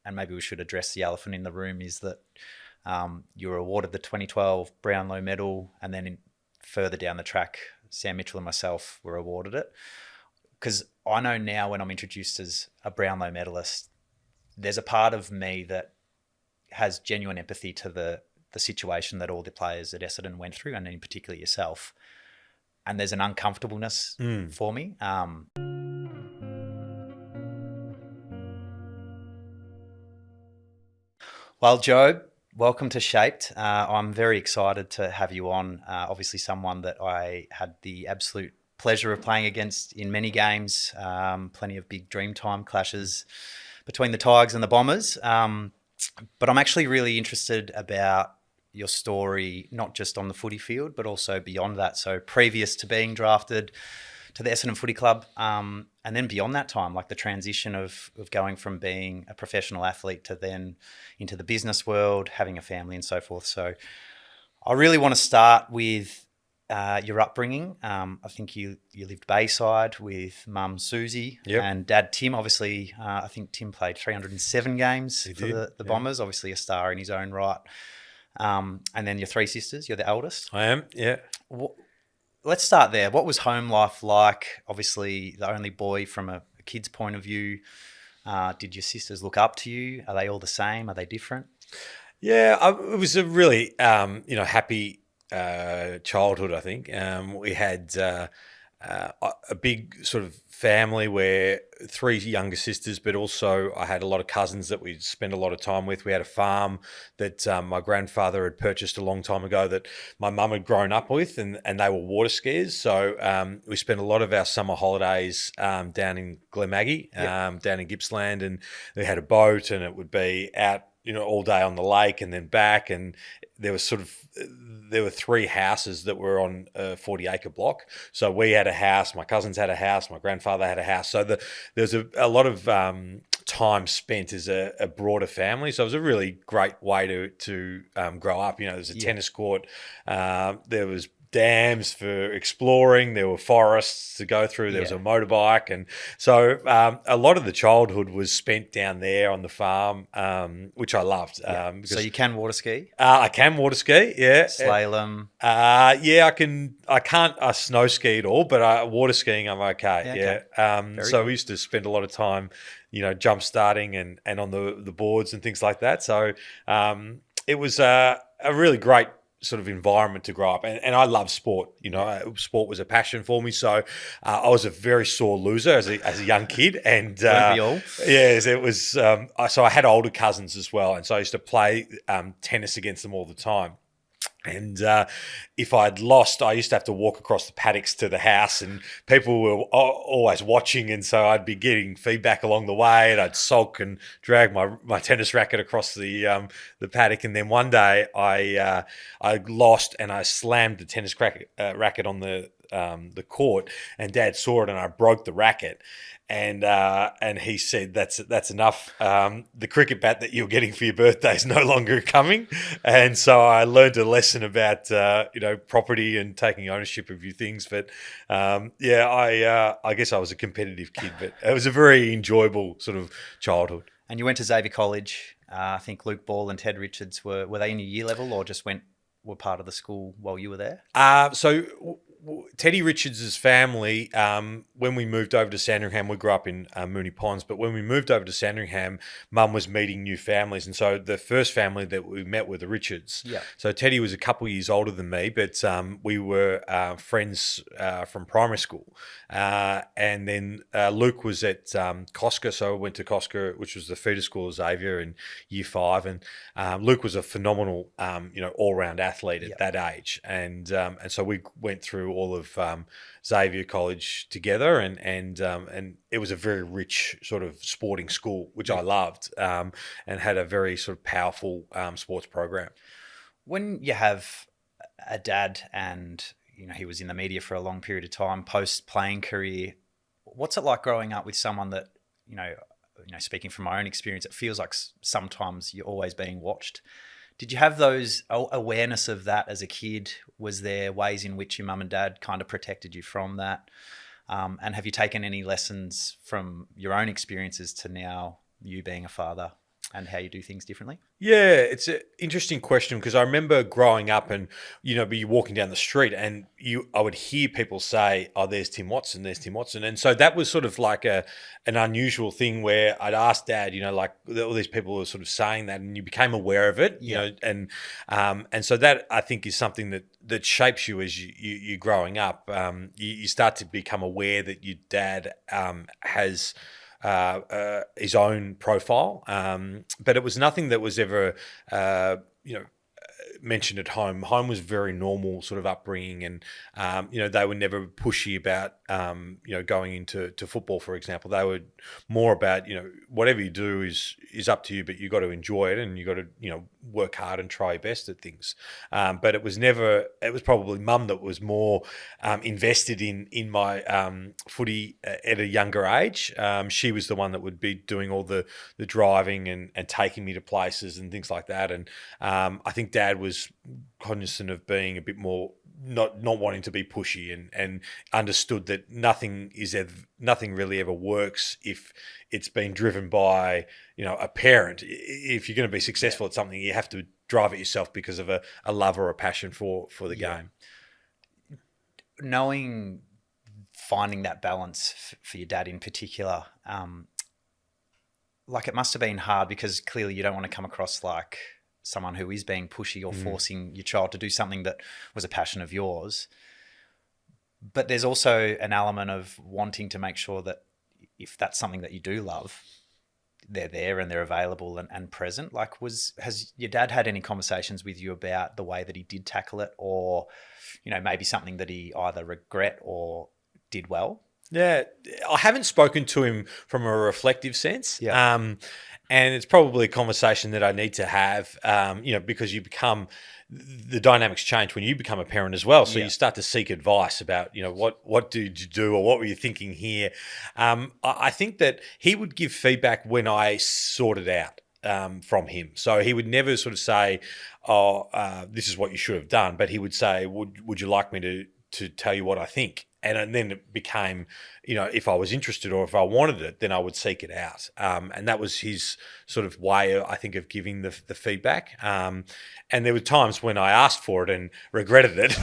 and maybe we should address the elephant in the room, is that you were awarded the 2012 Brownlow Medal, and then further down the track, Sam Mitchell and myself were awarded it. Because I know now when I'm introduced as a Brownlow medalist, there's a part of me that has genuine empathy to the situation that all the players at Essendon went through, and in particular yourself. And there's an uncomfortableness for me. Well, Jobe, welcome to Shaped. I'm very excited to have you on. Obviously someone that I had the absolute pleasure of playing against in many games, plenty of big Dreamtime clashes between the Tigers and the Bombers. But I'm actually really interested about your story, not just on the footy field, but also beyond that. So previous to being drafted to the Essendon Footy Club, and then beyond that time, like the transition of going from being a professional athlete to then into the business world, having a family and so forth. So I really want to start with your upbringing. I think you lived Bayside with mum Susie and dad Tim. Obviously, I think Tim played 307 games for the Bombers, obviously a star in his own right. And then your three sisters, you're the eldest. I am, yeah. Let's start there. What was home life like? Obviously, the only boy from a kid's point of view. Did your sisters look up to you? Are they all the same? Are they different? Yeah, it was a really, happy childhood, I think. We had a big sort of family where three younger sisters, but also I had a lot of cousins that we spent a lot of time with. We had a farm that my grandfather had purchased a long time ago that my mum had grown up with, and they were water skiers. So we spent a lot of our summer holidays down in Glenmaggie, down in Gippsland, and we had a boat, and it would be out all day on the lake and then back. And there were three houses that were on a 40-acre block. So we had a house, my cousins had a house, my grandfather had a house. So there's a lot of time spent as a broader family. So it was a really great way to grow up. There's a tennis court, there was dams for exploring, there were forests to go through, there was a motorbike, and so a lot of the childhood was spent down there on the farm, which I loved. So you can water ski? I can water ski, Slalom? I can't snow ski at all, but water skiing I'm okay. So we used to spend a lot of time jump starting and on the boards and things like that. So it was a really great sort of environment to grow up, and I love sport. Sport was a passion for me. So I was a very sore loser as a young kid, and Weren't we all? Yes, it was. So I had older cousins as well, and so I used to play tennis against them all the time. And if I'd lost, I used to have to walk across the paddocks to the house, and people were always watching, and so I'd be getting feedback along the way, and I'd sulk and drag my tennis racket across the paddock. And then one day I lost, and I slammed the tennis racket on the court, and Dad saw it, and I broke the racket. And he said, that's enough. The cricket bat that you're getting for your birthday is no longer coming. And so I learned a lesson about property and taking ownership of your things. But I guess I was a competitive kid, but it was a very enjoyable sort of childhood. And you went to Xavier College. I think Luke Ball and Ted Richards were they in your year level, or just were part of the school while you were there? Teddy Richards' family, when we moved over to Sandringham, we grew up in Moonee Ponds, but when we moved over to Sandringham, Mum was meeting new families. And so the first family that we met were the Richards. Yeah. So Teddy was a couple of years older than me, but we were friends from primary school. And then Luke was at Cosca, so I went to Cosca, which was the feeder school of Xavier in year 5. And Luke was a phenomenal, all-round athlete at that age. And so we went through all of Xavier College together, and it was a very rich sort of sporting school, which I loved, and had a very sort of powerful sports program. When you have a dad and he was in the media for a long period of time post playing career, what's it like growing up with someone that speaking from my own experience, it feels like sometimes you're always being watched? Did you have those awareness of that as a kid? Was there ways in which your mum and dad kind of protected you from that? And have you taken any lessons from your own experiences to now you being a father? and how you do things differently? Yeah, it's an interesting question because I remember growing up and, be walking down the street and I would hear people say, "Oh, there's Tim Watson, there's Tim Watson." And so that was sort of like an unusual thing where I'd ask Dad, like all these people were sort of saying that and you became aware of it, Yeah. and so that I think is something that shapes you as you're growing up. You start to become aware that your dad has his own profile, but it was nothing that was ever, mentioned at home. Home was very normal sort of upbringing, and they were never pushy about going into football, for example. They were more about whatever you do is up to you, but you got to enjoy it and you got to work hard and try your best at things. But it was never. It was probably Mum that was more invested in my footy at a younger age. She was the one that would be doing all the driving and taking me to places and things like that. And I think Dad was cognizant of being a bit more not wanting to be pushy and understood that nothing really ever works if it's been driven by a parent. If you're going to be successful at something, you have to drive it yourself because of a love or a passion for the game. Knowing, finding that balance for your dad in particular, like it must have been hard because clearly you don't want to come across like someone who is being pushy or forcing your child to do something that was a passion of yours. But there's also an element of wanting to make sure that if that's something that you do love, they're there and they're available and present. Like, has your dad had any conversations with you about the way that he did tackle it, or maybe something that he either regret or did well? Yeah, I haven't spoken to him from a reflective sense. Yeah. And it's probably a conversation that I need to have, because the dynamics change when you become a parent as well. So you start to seek advice about, what did you do or what were you thinking here? I think that he would give feedback when I sorted out from him. So he would never sort of say, this is what you should have done. But he would say, would you like me to tell you what I think? And then it became, if I was interested or if I wanted it, then I would seek it out. And that was his sort of way, I think, of giving the feedback. And there were times when I asked for it and regretted it.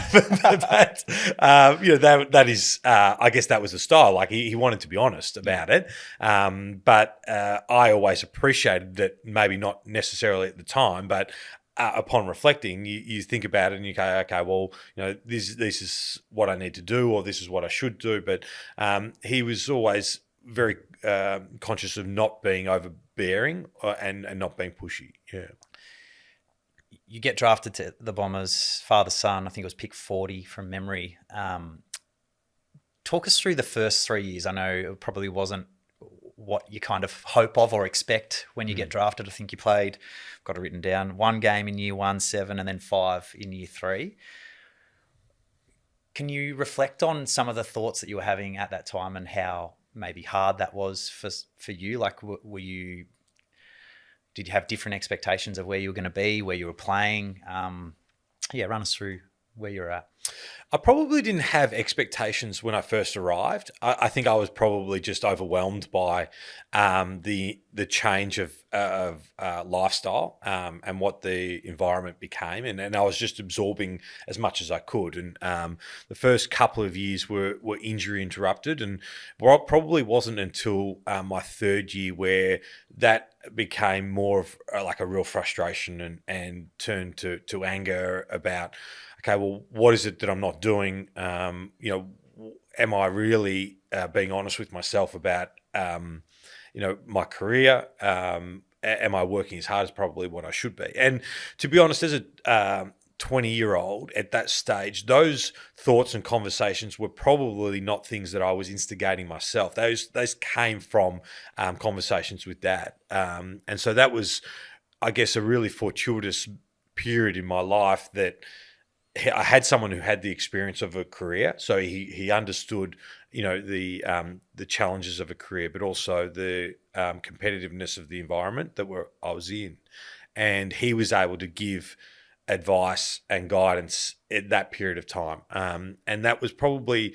But, that is, I guess that was the style. Like he wanted to be honest about it. But I always appreciated that, maybe not necessarily at the time, but upon reflecting, you think about it and you go, okay, well, this is what I need to do, or this is what I should do. But he was always very conscious of not being overbearing and not being pushy. Yeah. You get drafted to the Bombers, father son. I think it was pick 40 from memory. Talk us through the first 3 years. I know it probably wasn't what you kind of hope of or expect when you get drafted. I think you played, got it written down, 1 game in year 1, 7, and then 5 in year 3. Can you reflect on some of the thoughts that you were having at that time and how maybe hard that was for you? Like, did you have different expectations of where you were going to be, where you were playing? Run us through where you're at. I probably didn't have expectations when I first arrived. I think I was probably just overwhelmed by the change of lifestyle and what the environment became, and I was just absorbing as much as I could. And the first couple of years were injury interrupted, and probably wasn't until my 3rd year where that became more of like a real frustration and turned to anger about, okay, well, what is it that I'm not doing? Am I really being honest with myself about, my career? Am I working as hard as probably what I should be? And to be honest, as a 20-year-old at that stage, those thoughts and conversations were probably not things that I was instigating myself. Those came from conversations with Dad. And so that was, I guess, a really fortuitous period in my life that I had someone who had the experience of a career, so he understood, the challenges of a career, but also the competitiveness of the environment that I was in, and he was able to give advice and guidance at that period of time, and that was probably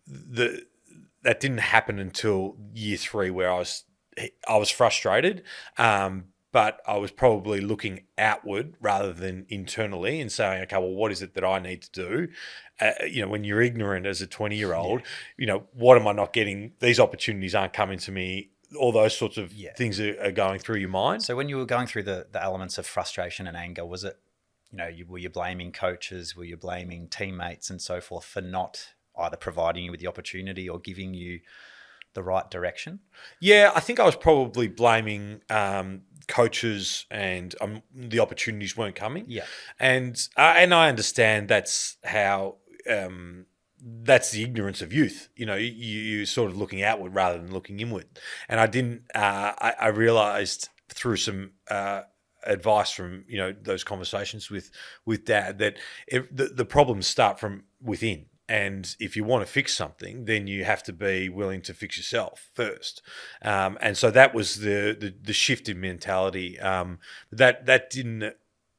that didn't happen until year 3, where I was frustrated, but I was probably looking outward rather than internally and saying, okay, well, what is it that I need to do? When you're ignorant as a 20-year-old, what am I not getting? These opportunities aren't coming to me. All those sorts of things are going through your mind. So when you were going through the elements of frustration and anger, was it, were you blaming coaches? Were you blaming teammates and so forth for not either providing you with the opportunity or giving you the right direction? Yeah, I think I was probably blaming coaches and the opportunities weren't coming. Yeah. And I understand that's how that's the ignorance of youth. You're sort of looking outward rather than looking inward. And I didn't. I realised through some advice from those conversations with Dad that the problems start from within. And if you want to fix something, then you have to be willing to fix yourself first. And so that was the shift in mentality. That didn't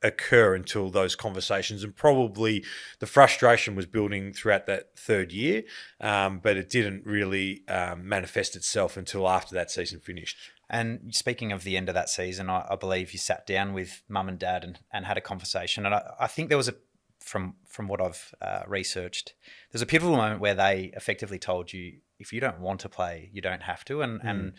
occur until those conversations, and probably the frustration was building throughout that third year, but it didn't really manifest itself until after that season finished. And speaking of the end of that season, I believe you sat down with Mum and Dad and had a conversation. And I think there was from what I've researched, there's a pivotal moment where they effectively told you, if you don't want to play, you don't have to. And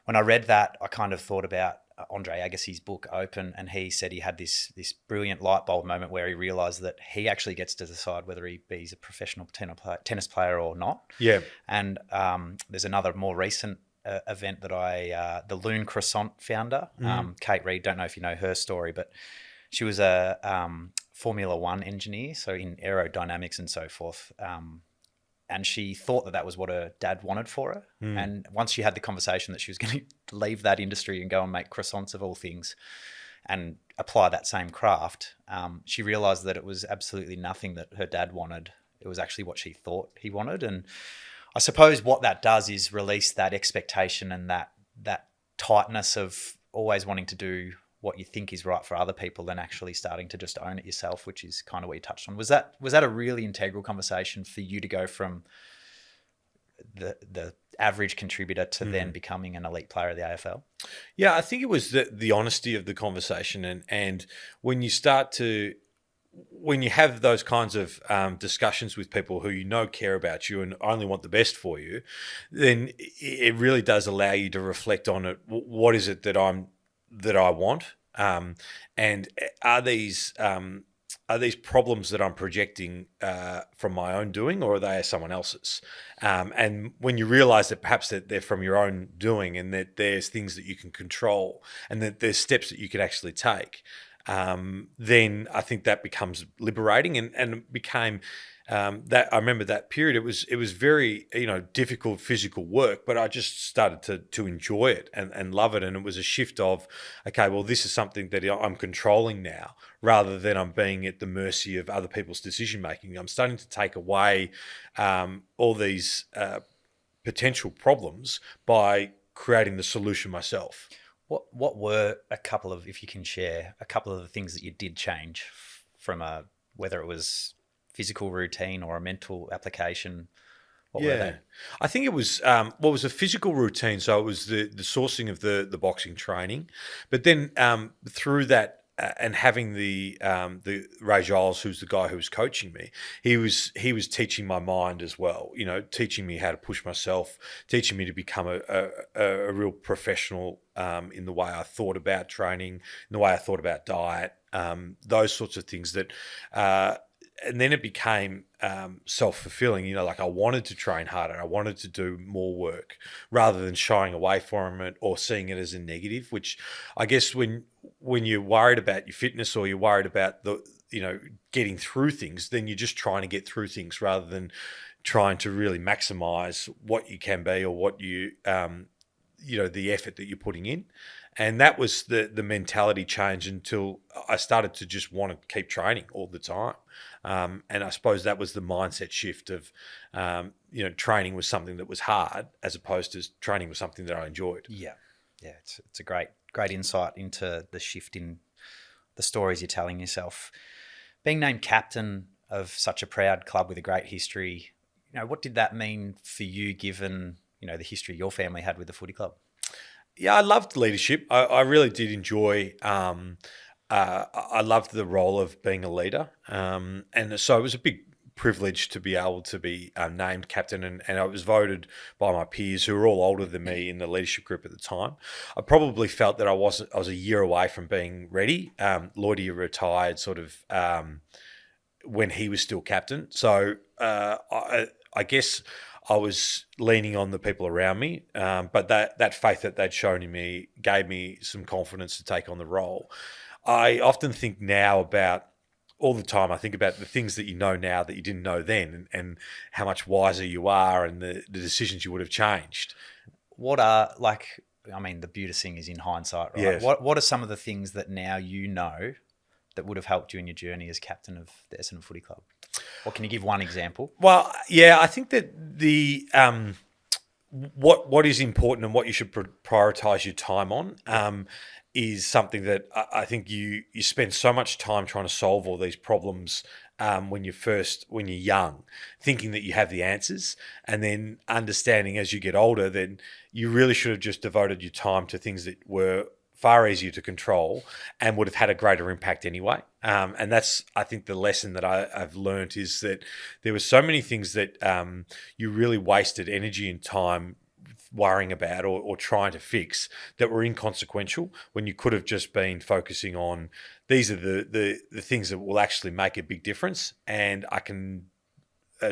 when I read that, I kind of thought about Andre Agassi's book Open, and he said he had this brilliant light bulb moment where he realised that he actually gets to decide whether he's a professional tennis player or not. Yeah. And there's another more recent event that the Loon Croissant founder, Kate Reid, don't know if you know her story, but she was a Formula One engineer, so in aerodynamics and so forth. And she thought that was what her dad wanted for her. And once she had the conversation that she was going to leave that industry and go and make croissants of all things and apply that same craft, she realised that it was absolutely nothing that her dad wanted. It was actually what she thought he wanted. And I suppose what that does is release that expectation and that tightness of always wanting to do what you think is right for other people and actually starting to just own it yourself, which is kind of what you touched on. Was that a really integral conversation for you to go from the average contributor to then becoming an elite player of the AFL? Yeah, I think it was the honesty of the conversation, and when you have those kinds of discussions with people who care about you and only want the best for you, then it really does allow you to reflect on it. What is it that I want, and are these problems that I'm projecting from my own doing, or are they someone else's? And when you realise that perhaps that they're from your own doing, and that there's things that you can control, and that there's steps that you can actually take, then I think that becomes liberating, and it became. That I remember that period. It was very difficult physical work, but I just started to enjoy it and love it. And it was a shift of, okay, well, this is something that I'm controlling now, rather than I'm being at the mercy of other people's decision making. I'm starting to take away all these potential problems by creating the solution myself. What were a couple of, if you can share, a couple of the things that you did change from whether it was physical routine or a mental application? What were they? I think it was it was a physical routine. So it was the sourcing of the boxing training, but then through that and having the Ray Giles, who's the guy who was coaching me, he was teaching my mind as well. Teaching me how to push myself, teaching me to become a real professional in the way I thought about training, in the way I thought about diet, those sorts of things that. And then it became self-fulfilling, like I wanted to train harder. I wanted to do more work rather than shying away from it or seeing it as a negative, which I guess when you're worried about your fitness or you're worried about getting through things, then you're just trying to get through things rather than trying to really maximize what you can be or what you, the effort that you're putting in. And that was the mentality change until I started to just want to keep training all the time. And I suppose that was the mindset shift of, training was something that was hard as opposed to training was something that I enjoyed. Yeah. It's a great insight into the shift in the stories you're telling yourself. Being named captain of such a proud club with a great history, what did that mean for you given, the history your family had with the footy club? Yeah, I loved leadership. I really did enjoy. I loved the role of being a leader, and so it was a big privilege to be able to be named captain, and I was voted by my peers who were all older than me in the leadership group at the time. I probably felt that I was a year away from being ready. Lloydie retired sort of when he was still captain, so I guess I was leaning on the people around me, but that faith that they'd shown in me gave me some confidence to take on the role. I often think now about all the time. I think about the things that you know now that you didn't know then, and how much wiser you are, and the decisions you would have changed. What are like? I mean, the beauty thing is in hindsight, right? Yes. What are some of the things that now you know that would have helped you in your journey as captain of the Essendon Footy Club? Or can you give one example? Well, yeah, I think that the what is important and what you should prioritize your time on is something that I think you spend so much time trying to solve all these problems when you're young, thinking that you have the answers, and then understanding as you get older, then you really should have just devoted your time to things that were far easier to control and would have had a greater impact anyway. And that's, I think, the lesson that I've learned is that there were so many things that you really wasted energy and time worrying about or trying to fix that were inconsequential when you could have just been focusing on these are the things that will actually make a big difference, and I can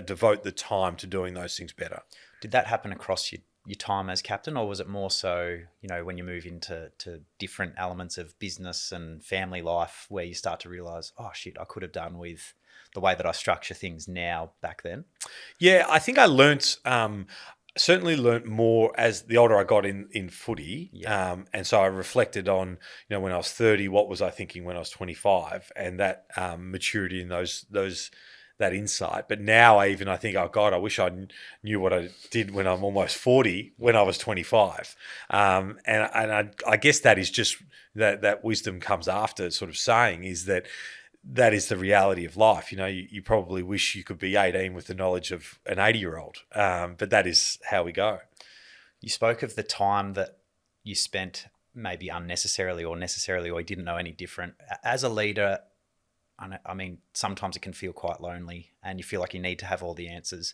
devote the time to doing those things better. Did that happen across your time as captain, or was it more so, when you move into different elements of business and family life where you start to realise, oh shit, I could have done with the way that I structure things now back then? Yeah, I think I learnt certainly learnt more as the older I got in footy. Yeah. And so I reflected on, when I was 30, what was I thinking when I was 25, and that maturity and that insight. But now I think, oh God, I wish I knew what I did when I'm almost 40, when I was 25. And I guess that is just that wisdom comes after sort of saying is that is the reality of life. You probably wish you could be 18 with the knowledge of an 80-year-old, but that is how we go. You spoke of the time that you spent maybe unnecessarily or necessarily, or you didn't know any different. As a leader, I mean, sometimes it can feel quite lonely and you feel like you need to have all the answers.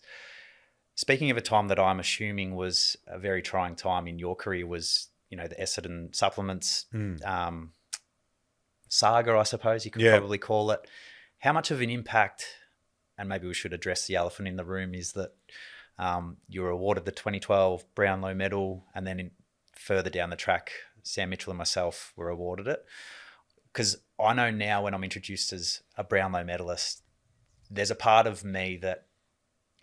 Speaking of a time that I'm assuming was a very trying time in your career was, the Essendon supplements, saga, I suppose you could probably call it. How much of an impact, and maybe we should address the elephant in the room, is that you were awarded the 2012 Brownlow Medal, and then further down the track, Sam Mitchell and myself were awarded it? Because I know now when I'm introduced as a Brownlow medalist, there's a part of me that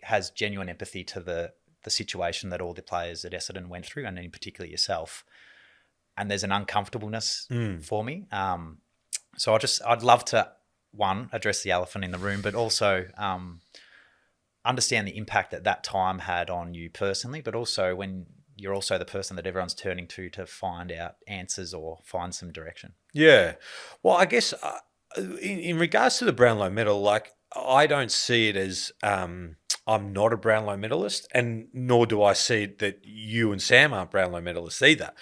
has genuine empathy to the situation that all the players at Essendon went through, and in particular yourself. And there's an uncomfortableness for me. So I'd love to, one, address the elephant in the room, but also understand the impact that time had on you personally, but also when you're also the person that everyone's turning to find out answers or find some direction. Yeah. Well, I guess in regards to the Brownlow Medal, like I don't see it as I'm not a Brownlow medalist, and nor do I see it that you and Sam aren't Brownlow medalists either.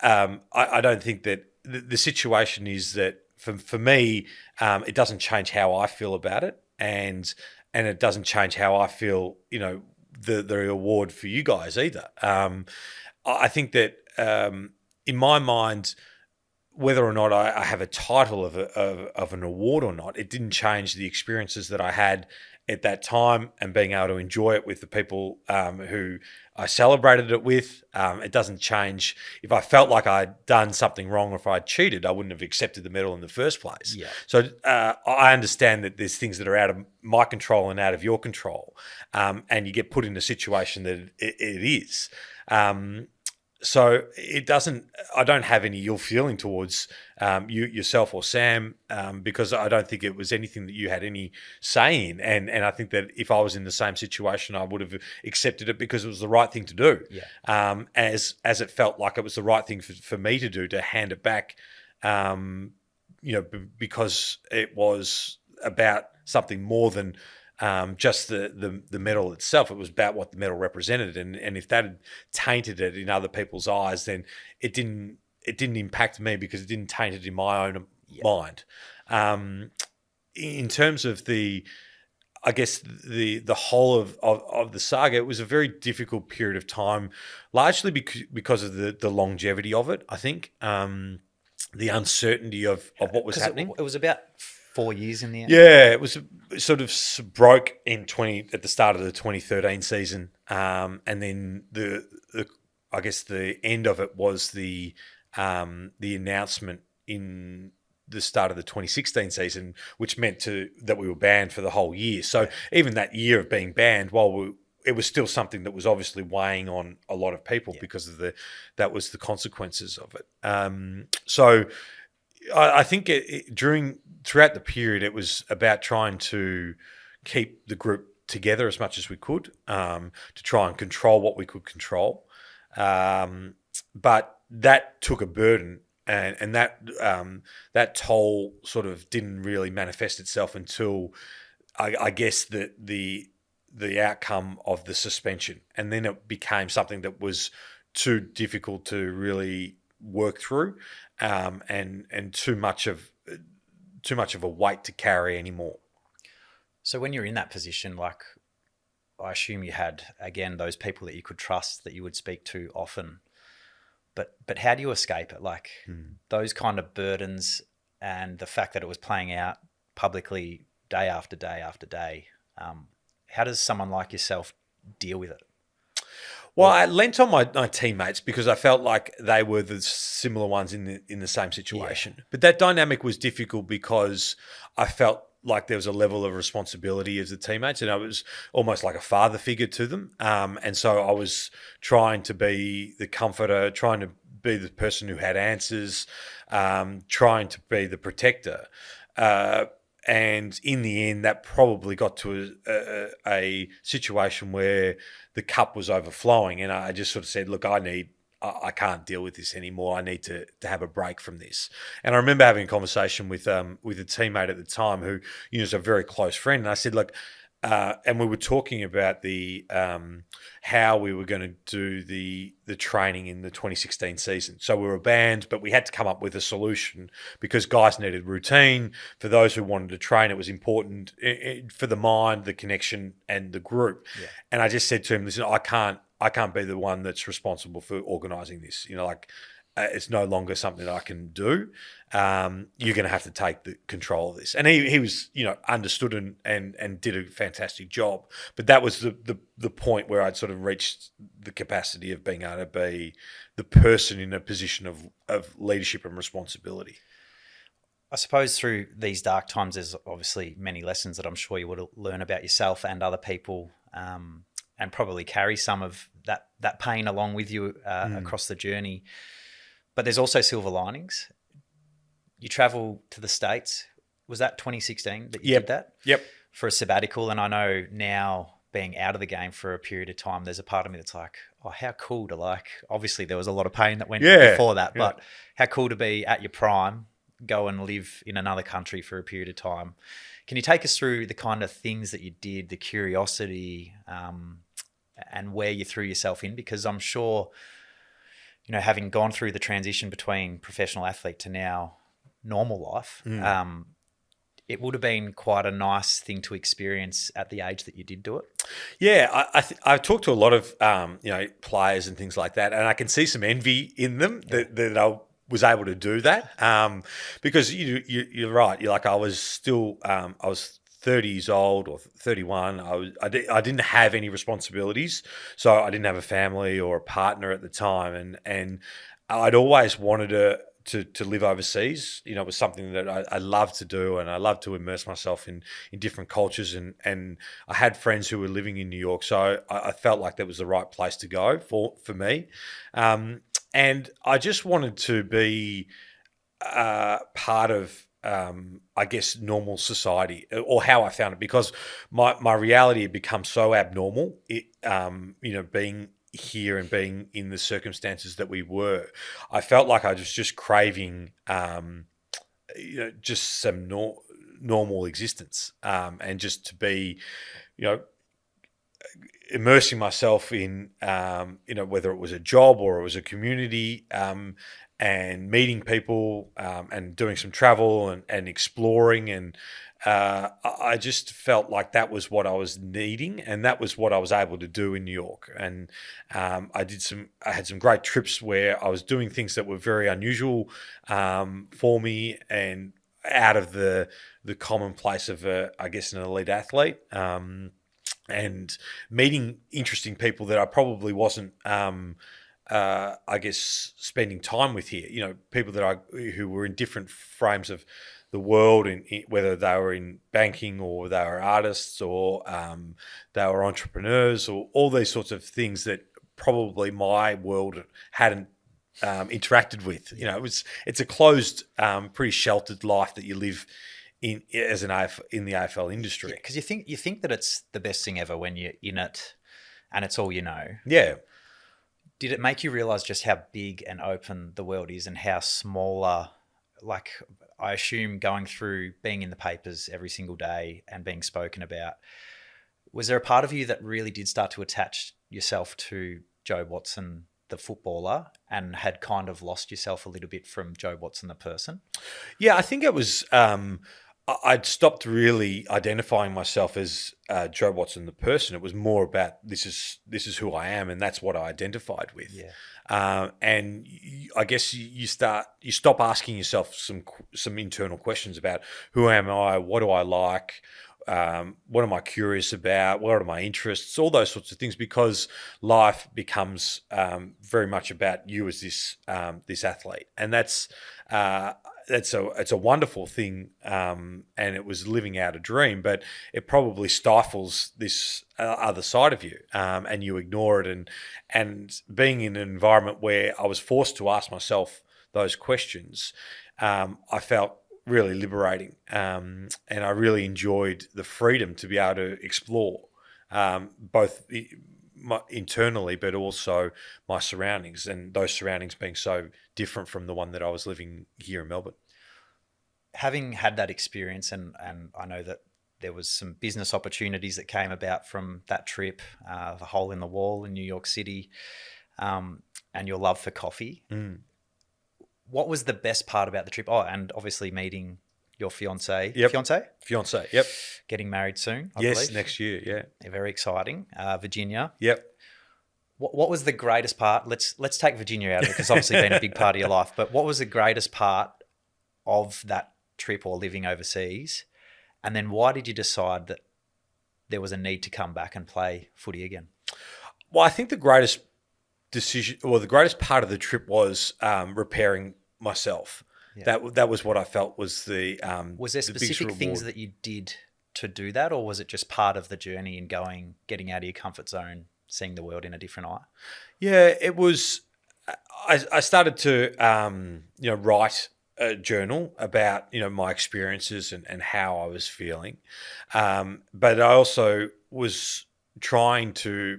I don't think that the situation is that for me, it doesn't change how I feel about it, and it doesn't change how I feel, the award for you guys either. I think that in my mind, whether or not I have a title of an award or not, it didn't change the experiences that I had at that time and being able to enjoy it with the people who I celebrated it with. It doesn't change. If I felt like I'd done something wrong or if I'd cheated, I wouldn't have accepted the medal in the first place. Yeah. So I understand that there's things that are out of my control and out of your control, and you get put in a situation that it is. So it doesn't. I don't have any ill feeling towards yourself or Sam because I don't think it was anything that you had any say in, and I think that if I was in the same situation, I would have accepted it because it was the right thing to do. Yeah. As it felt like it was the right thing for me to do, to hand it back, because it was about something more than just the medal itself. It was about what the medal represented, and if that had tainted it in other people's eyes, then it didn't impact me because it didn't taint it in my own mind. In terms of I guess the whole of the saga, it was a very difficult period of time, largely because of the longevity of it. I think the uncertainty of what was happening. It was about 4 years in the end. Yeah, it was sort of broke at the start of the 2013 season, and then I guess the end of it was the announcement in the start of the 2016 season, which meant that we were banned for the whole year. So even that year of being banned, it was still something that was obviously weighing on a lot of people because of that was the consequences of it. So I think throughout the period, it was about trying to keep the group together as much as we could, to try and control what we could control. But that took a burden, and that toll sort of didn't really manifest itself until I guess the outcome of the suspension, and then it became something that was too difficult to really work through, and too much of a weight to carry anymore. So when you're in that position, like, I assume you had, again, those people that you could trust, that you would speak to often. But how do you escape it? Like those kind of burdens, and the fact that it was playing out publicly day after day after day. How does someone like yourself deal with it? Well, I lent on my teammates because I felt like they were the similar ones in the same situation. Yeah. But that dynamic was difficult because I felt like there was a level of responsibility as the teammates, and I was almost like a father figure to them. And so I was trying to be the comforter, trying to be the person who had answers, trying to be the protector. And in the end, that probably got to a situation where the cup was overflowing, and I just sort of said, "Look, I can't deal with this anymore. I need to have a break from this." And I remember having a conversation with a teammate at the time who is a very close friend, and I said, "Look," and we were talking about the how we were going to do the training in the 2016 season. So we were banned, but we had to come up with a solution because guys needed routine. For those who wanted to train, it was important for the mind, the connection, and the group. Yeah. And I just said to him, "Listen, I can't be the one that's responsible for organising this. It's no longer something that I can do. You're going to have to take the control of this." And he was, understood and did a fantastic job. But that was the point where I'd sort of reached the capacity of being able to be the person in a position of leadership and responsibility. I suppose through these dark times, there's obviously many lessons that I'm sure you would learn about yourself and other people, and probably carry some of that pain along with you across the journey. But there's also silver linings. You travel to the States. Was that 2016 that you did that? Yep. For a sabbatical. And I know now, being out of the game for a period of time, there's a part of me that's like, oh, how cool to obviously there was a lot of pain that went before that, but how cool to be at your prime, go and live in another country for a period of time. Can you take us through the kind of things that you did, the curiosity, and where you threw yourself in? Because I'm sure, having gone through the transition between professional athlete to now normal life, it would have been quite a nice thing to experience at the age that you did do it. Yeah, I've talked to a lot of players and things like that, and I can see some envy in them that I was able to do that, because you're right. You're like, I was still I was 30 years old or 31. I didn't have any responsibilities, so I didn't have a family or a partner at the time, and I'd always wanted to live overseas. It was something that I love to do, and I love to immerse myself in different cultures, and I had friends who were living in New York, so I felt like that was the right place to go for me, and I just wanted to be part of I guess normal society, or how I found it, because my reality had become so abnormal. Being here and being in the circumstances that we were, I felt like I was just craving, just some normal existence, and just to be, you know, immersing myself in, whether it was a job or it was a community, and meeting people, and doing some travel and exploring. And I just felt like that was what I was needing, and that was what I was able to do in New York. And I had some great trips where I was doing things that were very unusual for me and out of the commonplace of I guess an elite athlete. And meeting interesting people that I probably wasn't, I guess, spending time with here. People who were in different frames of the world, whether they were in banking or they were artists or they were entrepreneurs or all these sorts of things that probably my world hadn't interacted with. It's a closed, pretty sheltered life that you live in the AFL industry. Because you think that it's the best thing ever when you're in it, and it's all you know. Yeah. Did it make you realize just how big and open the world is, and how smaller? Like, I assume going through being in the papers every single day and being spoken about, was there a part of you that really did start to attach yourself to Jobe Watson, the footballer, and had kind of lost yourself a little bit from Jobe Watson, the person? Yeah, I think it was. I'd stopped really identifying myself as Jobe Watson, the person. It was more about this is who I am, and that's what I identified with. Yeah. I guess you stop asking yourself some internal questions about who am I, what do I like, what am I curious about, what are my interests, all those sorts of things, because life becomes very much about you as this athlete, and that's it's a wonderful thing, and it was living out a dream, but it probably stifles this other side of you, and you ignore it. And being in an environment where I was forced to ask myself those questions, I felt really liberating, and I really enjoyed the freedom to be able to explore, both internally, but also my surroundings, and those surroundings being so different from the one that I was living here in Melbourne. Having had that experience, and I know that there was some business opportunities that came about from that trip, the hole in the wall in New York City, and your love for coffee. Mm. What was the best part about the trip? Oh, and obviously meeting your fiance. Yep. Fiance, yep. Getting married soon, I yes, believe. next year, yeah. Very exciting. Virginia. Yep. What was the greatest part? Let's take Virginia out of it, because obviously been a big part of your life. But what was the greatest part of that trip or living overseas? And then why did you decide that there was a need to come back and play footy again? Well, I think the greatest part of the trip was repairing myself. Yeah. That was what I felt was the was there specific things that you did to do that, or was it just part of the journey and getting out of your comfort zone, seeing the world in a different eye? Yeah, it was. I started to write a journal about my experiences and how I was feeling, but I also was trying to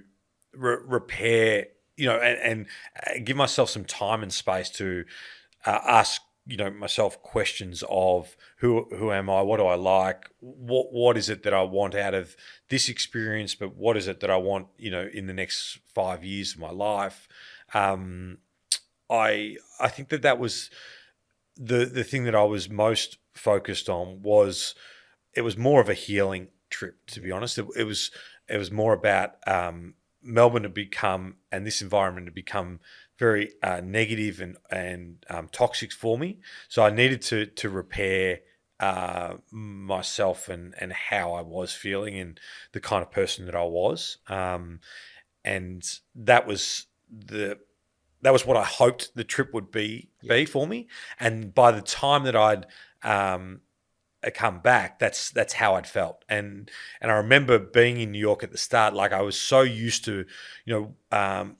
repair, and give myself some time and space to ask myself questions of who am I, what do I like, what is it that I want out of this experience, but what is it that I want in the next 5 years of my life. I think that was the thing that I was most focused on. It was more of a healing trip, to be honest. It was more about Melbourne to become, and this environment to become, very negative and toxic for me. So I needed to repair myself and how I was feeling and the kind of person that I was. And that was what I hoped the trip would be for me. And by the time that I'd come back, that's how I'd felt. And I remember being in New York at the start, like I was so used to,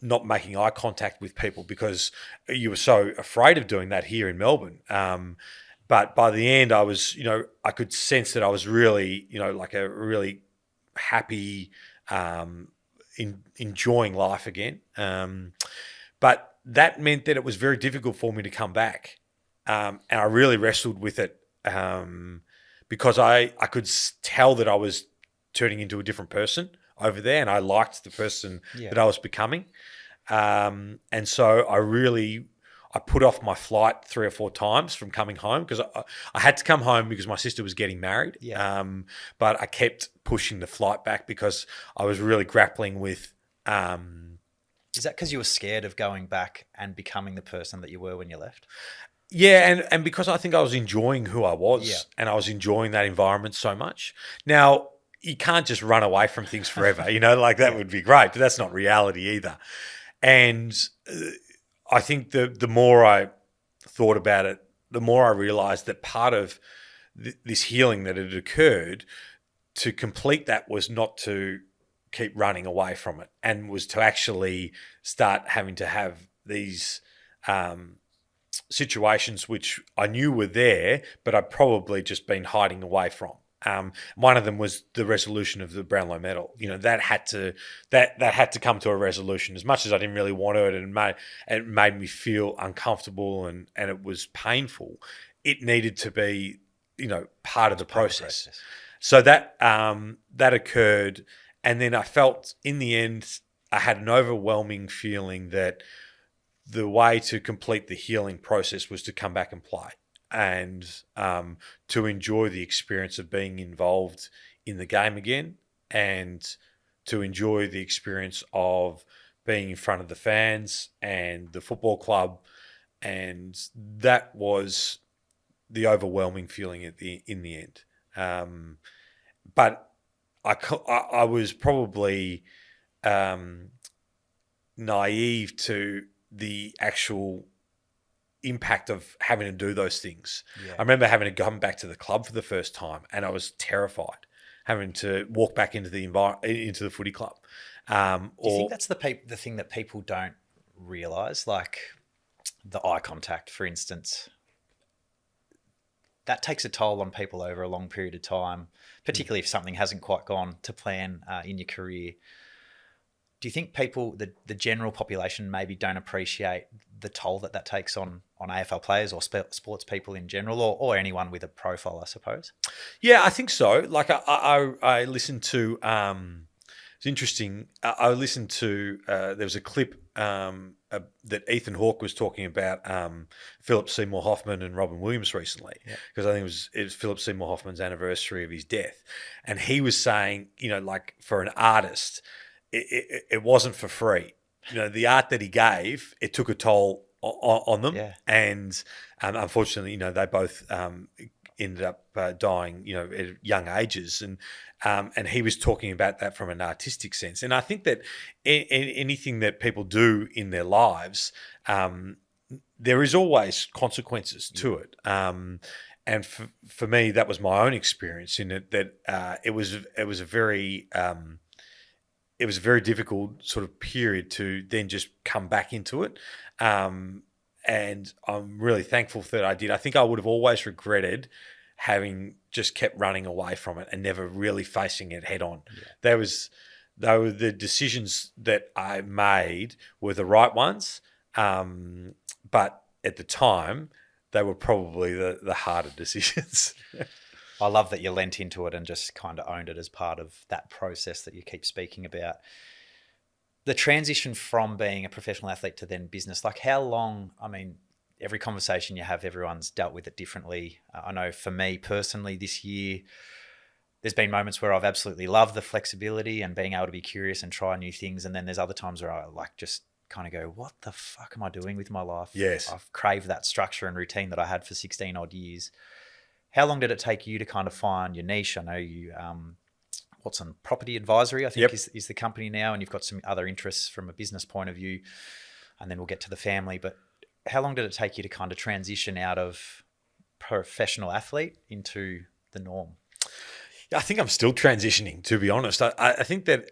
not making eye contact with people because you were so afraid of doing that here in Melbourne. But by the end, I was, I could sense that I was really, like a really happy, enjoying life again. But that meant that it was very difficult for me to come back. And I really wrestled with it. because I could tell that I was turning into a different person over there, and I liked the person that I was becoming. And so I put off my flight 3 or 4 times from coming home, because I had to come home because my sister was getting married. But I kept pushing the flight back because I was really grappling with. Is that because you were scared of going back and becoming the person that you were when you left? Yeah, and because I think I was enjoying who I was, and I was enjoying that environment so much. Now, you can't just run away from things forever, like that would be great, but that's not reality either. And I think the more I thought about it, the more I realized that part of this healing that had occurred, to complete that, was not to keep running away from it, and was to actually start having to have these situations which I knew were there, but I'd probably just been hiding away from. One of them was the resolution of the Brownlow Medal. That had to come to a resolution. As much as I didn't really want it, and it made me feel uncomfortable, and it was painful, it needed to be part of the process. So that occurred, and then I felt in the end I had an overwhelming feeling that the way to complete the healing process was to come back and play, and to enjoy the experience of being involved in the game again, and to enjoy the experience of being in front of the fans and the football club. And that was the overwhelming feeling in the end. But I was probably naive to the actual impact of having to do those things. I remember having to come back to the club for the first time, and I was terrified having to walk back into the footy club. Do you think that's the thing that people don't realise? Like the eye contact, for instance, that takes a toll on people over a long period of time, particularly if something hasn't quite gone to plan in your career. Do you think people, the general population, maybe don't appreciate the toll that takes on AFL players or sports people in general, or anyone with a profile, I suppose? Yeah, I think so. Like I listened to, it's interesting. I listened to, there was a clip that Ethan Hawke was talking about Philip Seymour Hoffman and Robin Williams recently, because I think it was Philip Seymour Hoffman's anniversary of his death, and he was saying, like for an artist, it wasn't for free. The art that he gave, it took a toll on them. And unfortunately, they both ended up dying, at young ages. And he was talking about that from an artistic sense. And I think that anything that people do in their lives, there is always consequences to it. And for me, that was my own experience in it, that it was a very difficult sort of period to then just come back into it. And I'm really thankful that I did. I think I would have always regretted having just kept running away from it and never really facing it head on. The decisions that I made were the right ones. But at the time, they were probably the harder decisions. I love that you lent into it and just kind of owned it as part of that process that you keep speaking about. The transition from being a professional athlete to then business, like how long, every conversation you have, everyone's dealt with it differently. I know for me personally this year, there's been moments where I've absolutely loved the flexibility and being able to be curious and try new things. And then there's other times where I just kind of go, what the fuck am I doing with my life? Yes. I've craved that structure and routine that I had for 16 odd years. How long did it take you to kind of find your niche? I know you, Watson Property Advisory, I think is the company now, and you've got some other interests from a business point of view, and then we'll get to the family. But how long did it take you to kind of transition out of professional athlete into the norm? I think I'm still transitioning, to be honest. I think that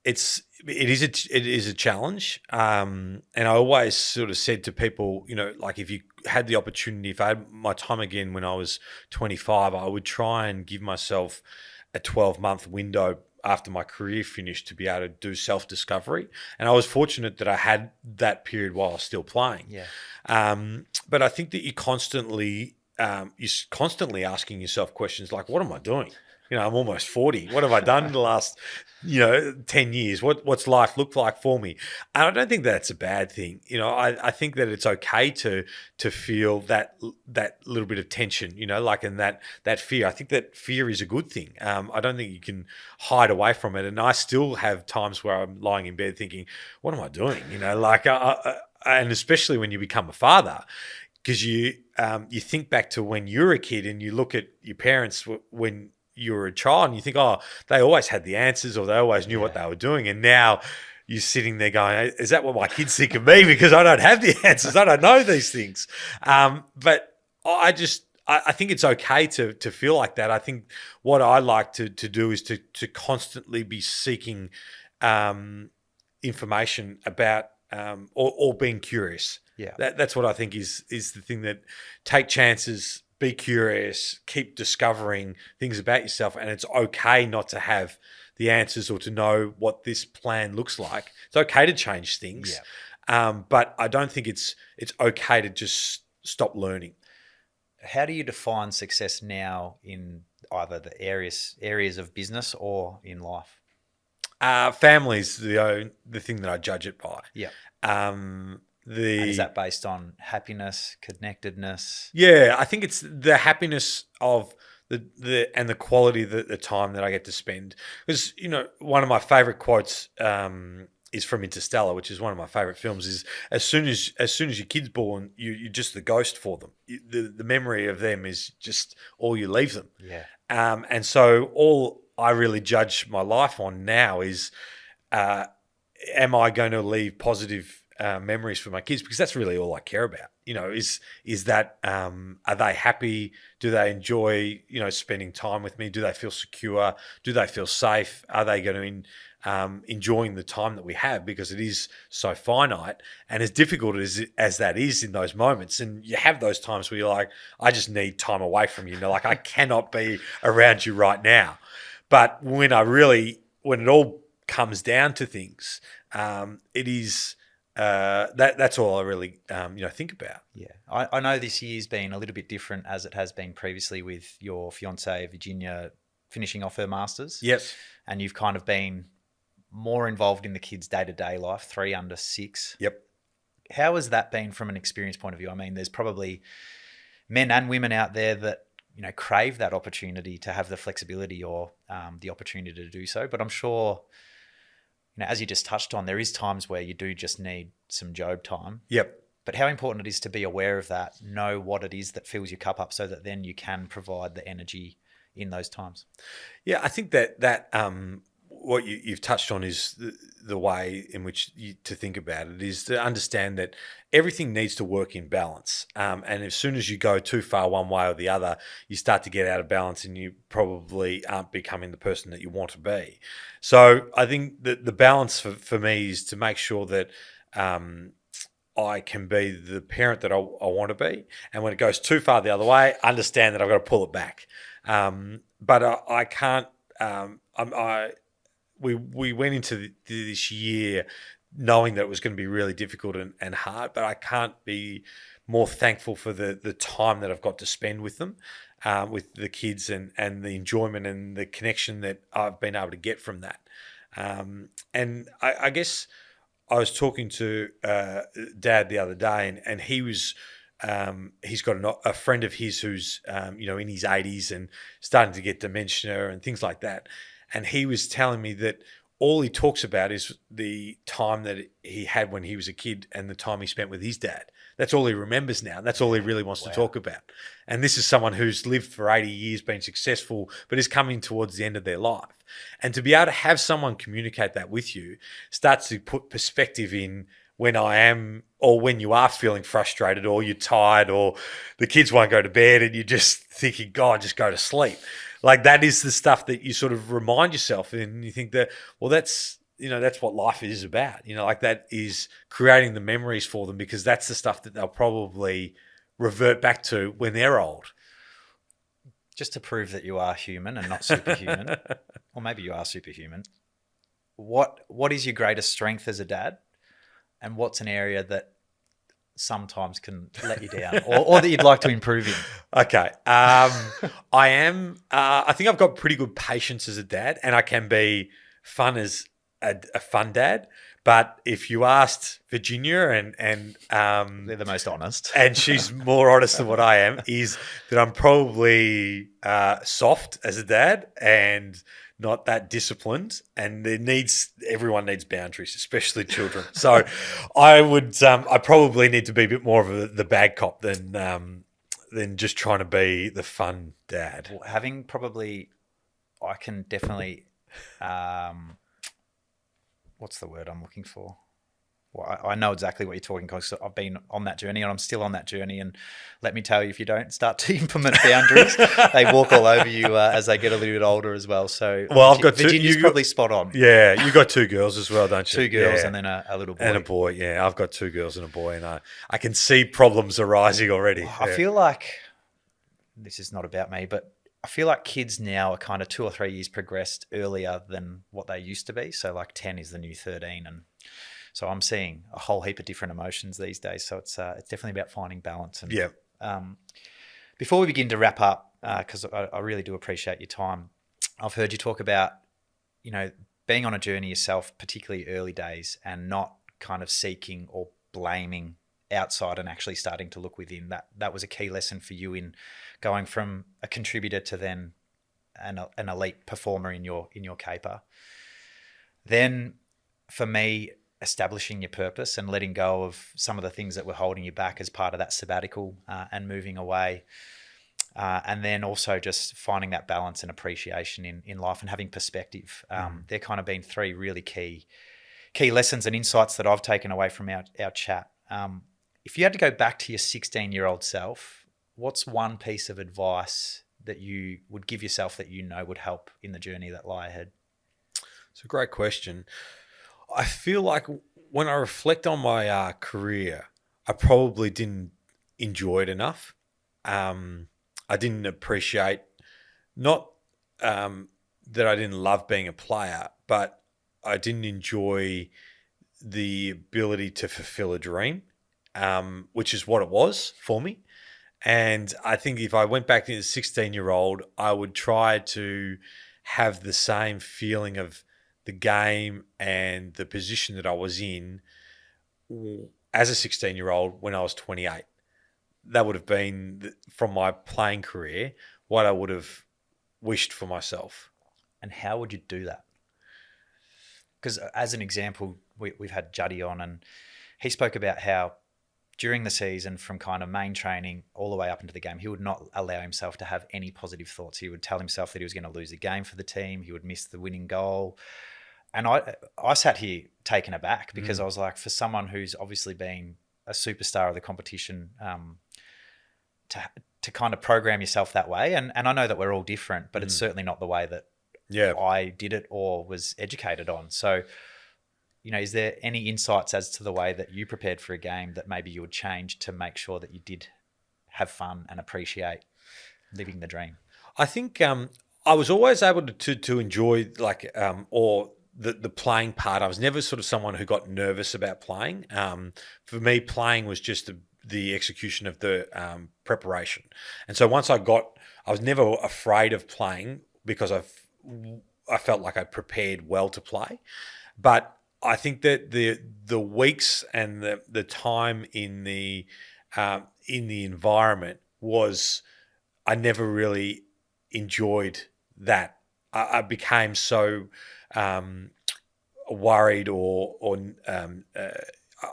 it is a challenge, and I always sort of said to people, like if you had the opportunity, if I had my time again when I was 25, I would try and give myself a 12-month window after my career finished to be able to do self-discovery. And I was fortunate that I had that period while I was still playing. Yeah. But I think that you constantly you're constantly asking yourself questions like, what am I doing? I'm almost 40. What have I done in the last, 10 years? What's life look like for me? And I don't think that's a bad thing. I think that it's okay to feel that little bit of tension, like in that fear. I think that fear is a good thing. I don't think you can hide away from it. And I still have times where I'm lying in bed thinking, what am I doing? And especially when you become a father, because you think back to when you're a kid and you look at your parents when you were a child and you think, oh, they always had the answers or they always knew what they were doing. And now you're sitting there going, is that what my kids think of me? Because I don't have the answers. I don't know these things. But I think it's okay to feel like that. I think what I like to do is to constantly be seeking information about or being curious. Yeah. That's what I think is the thing. That take chances, be curious, keep discovering things about yourself, and it's okay not to have the answers or to know what this plan looks like. It's okay to change things, but I don't think it's okay to just stop learning. How do you define success now in either the areas of business or in life? Family's the thing that I judge it by. Yeah. And is that based on happiness, connectedness? Yeah, I think it's the happiness of the quality of the time that I get to spend. Because one of my favorite quotes is from Interstellar, which is one of my favorite films. Is as soon as your kid's born, you're just the ghost for them. The memory of them is just all you leave them. Yeah. And so all I really judge my life on now is, am I going to leave positive memories for my kids? Because that's really all I care about. Is that are they happy? Do they enjoy spending time with me? Do they feel secure? Do they feel safe? Are they going to enjoying the time that we have? Because it is so finite, and as difficult as that is in those moments, and you have those times where you're like, I just need time away from you. Like I cannot be around you right now. But when it all comes down to things, it is. That's all I really think about. Yeah, I know this year's been a little bit different as it has been previously with your fiancée Virginia finishing off her masters. Yes, and you've kind of been more involved in the kids' day-to-day life, 3 under 6. Yep. How has that been from an experience point of view? I mean, there's probably men and women out there that crave that opportunity to have the flexibility or the opportunity to do so, but I'm sure. As you just touched on, there is times where you do just need some Jobe time. Yep. But how important it is to be aware of that, know what it is that fills your cup up so that then you can provide the energy in those times. Yeah, I think that what you've touched on is the way in which to think about it is to understand that everything needs to work in balance. And as soon as you go too far one way or the other, you start to get out of balance and you probably aren't becoming the person that you want to be. So I think that the balance for me is to make sure that I can be the parent that I want to be. And when it goes too far the other way, understand that I've got to pull it back. But I can't... We went into this year knowing that it was going to be really difficult and hard, but I can't be more thankful for the time that I've got to spend with them, with the kids and the enjoyment and the connection that I've been able to get from that. And I guess I was talking to Dad the other day and he was... he's got a friend of his who's in his 80s and starting to get dementia and things like that. And he was telling me that all he talks about is the time that he had when he was a kid and the time he spent with his dad. That's all he remembers now. That's all he really wants to talk about. And this is someone who's lived for 80 years, been successful, but is coming towards the end of their life. And to be able to have someone communicate that with you starts to put perspective in when I am, or when you are feeling frustrated or you're tired or the kids won't go to bed and you're just thinking, God, just go to sleep. Like that is the stuff that you sort of remind yourself and you think that, well, that's what life is about. Like that is creating the memories for them because that's the stuff that they'll probably revert back to when they're old. Just to prove that you are human and not superhuman, or maybe you are superhuman. What is your greatest strength as a dad? And what's an area that sometimes can let you down, or that you'd like to improve in? Okay. I am. I think I've got pretty good patience as a dad, and I can be fun as a fun dad. But if you asked Virginia, and They're the most honest. and she's more honest than what I am, is that I'm probably soft as a dad and not that disciplined. And everyone needs boundaries, especially children. So I probably need to be a bit more of the bad cop than just trying to be the fun dad. Well, I can definitely, what's the word I'm looking for? Well, I know exactly what you're talking about, because I've been on that journey and I'm still on that journey. And let me tell you, if you don't start to implement boundaries, they walk all over you as they get a little bit older as well. So, well, I've got Virginia's probably spot on. Yeah, you got 2 girls as well, don't you? 2 girls, yeah. and then a little boy. And a boy, yeah. I've got 2 girls and a boy, and I can see problems arising already. I feel like, this is not about me, but I feel like kids now are kind of 2 or 3 years progressed earlier than what they used to be. So like 10 is the new 13, and so I'm seeing a whole heap of different emotions these days. So it's definitely about finding balance. And yeah. Before we begin to wrap up, because I really do appreciate your time, I've heard you talk about, being on a journey yourself, particularly early days, and not kind of seeking or blaming outside and actually starting to look within. That was a key lesson for you in going from a contributor to then an elite performer in your caper. Then for me, establishing your purpose and letting go of some of the things that were holding you back as part of that sabbatical, and moving away. And then also just finding that balance and appreciation in life and having perspective. They're kind of been 3 really key lessons and insights that I've taken away from our chat. If you had to go back to your 16-year-old self, what's one piece of advice that you would give yourself that would help in the journey that lie ahead? It's a great question. I feel like when I reflect on my career, I probably didn't enjoy it enough. I didn't appreciate, not that I didn't love being a player, but I didn't enjoy the ability to fulfill a dream, which is what it was for me. And I think if I went back to the 16-year-old, I would try to have the same feeling of the game and the position that I was in as a 16-year-old when I was 28. That would have been, from my playing career, what I would have wished for myself. And how would you do that? Because as an example, we've had Juddy on, and he spoke about how during the season, from kind of main training all the way up into the game, he would not allow himself to have any positive thoughts. He would tell himself that he was going to lose the game for the team. He would miss the winning goal. And I sat here taken aback, because I was like, for someone who's obviously been a superstar of the competition, to kind of program yourself that way. And I know that we're all different, but it's certainly not the way that I did it or was educated on. So, is there any insights as to the way that you prepared for a game that maybe you would change to make sure that you did have fun and appreciate living the dream? I think I was always able to enjoy or the playing part. I was never sort of someone who got nervous about playing. For me, playing was just the execution of the preparation. And so once I was never afraid of playing, because I felt like I prepared well to play. But I think that the weeks and the time in the environment was, I never really enjoyed that. I became so worried, or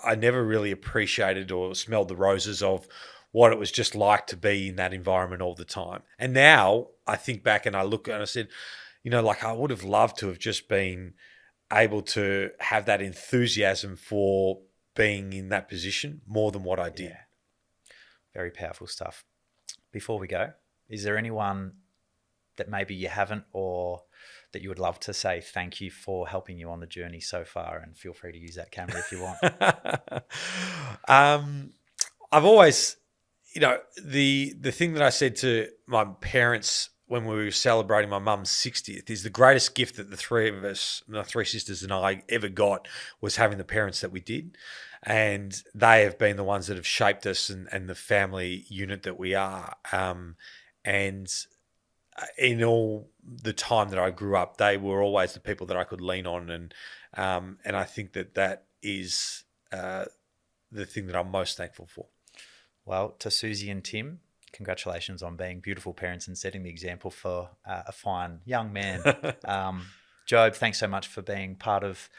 I never really appreciated or smelled the roses of what it was just like to be in that environment all the time. And now I think back and I look and I said, I would have loved to have just been able to have that enthusiasm for being in that position more than what I did. Yeah. Very powerful stuff. Before we go, is there anyone that maybe you haven't, or that you would love to say thank you for helping you on the journey so far? And feel free to use that camera if you want. I've always, the thing that I said to my parents when we were celebrating my mum's 60th is the greatest gift that the three of us, my three sisters and I, ever got was having the parents that we did. And they have been the ones that have shaped us and the family unit that we are. And in all the time that I grew up, they were always the people that I could lean on. And I think that is the thing that I'm most thankful for. Well, to Susie and Tim, congratulations on being beautiful parents and setting the example for a fine young man. Jobe, thanks so much for being part of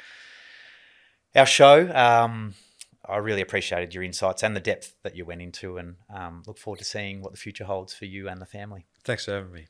our show. I really appreciated your insights and the depth that you went into, and look forward to seeing what the future holds for you and the family. Thanks for having me.